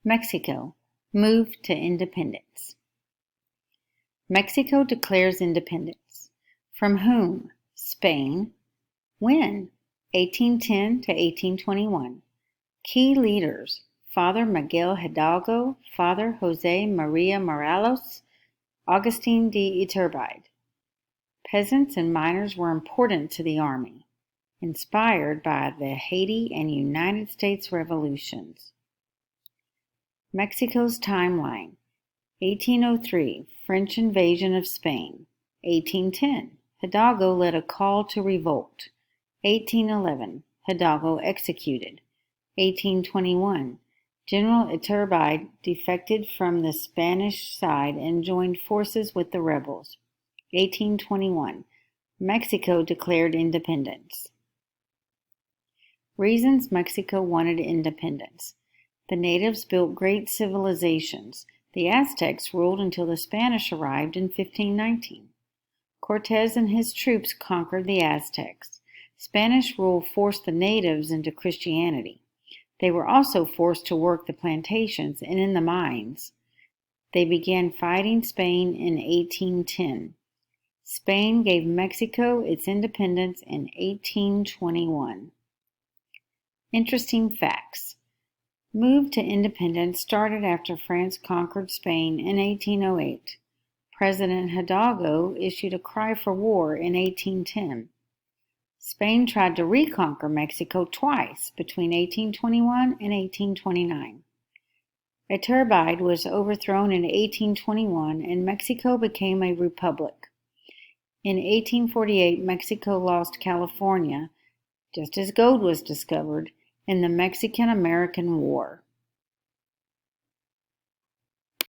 Mexico, move to independence. Mexico declares independence. From whom? Spain. When? 1810 to 1821. Key leaders: Father Miguel Hidalgo, Father Jose Maria Morelos, Augustin de Iturbide. Peasants and miners were important to the army, inspired by the Haiti and United States revolutions. Mexico's timeline: 1803, French invasion of Spain. 1810, Hidalgo led a call to revolt. 1811, Hidalgo executed. 1821, General Iturbide defected from the Spanish side and joined forces with the rebels. 1821, Mexico declared independence. Reasons Mexico wanted independence. The natives built great civilizations. The Aztecs ruled until the Spanish arrived in 1519. Cortés and his troops conquered the Aztecs. Spanish rule forced the natives into Christianity. They were also forced to work the plantations and in the mines. They began fighting Spain in 1810. Spain gave Mexico its independence in 1821. Interesting facts. Move to independence started after France conquered Spain in 1808. President Hidalgo issued a cry for war in 1810. Spain tried to reconquer Mexico twice between 1821 and 1829. Iturbide was overthrown in 1821 and Mexico became a republic. In 1848, Mexico lost California, just as gold was discovered, in the Mexican-American War.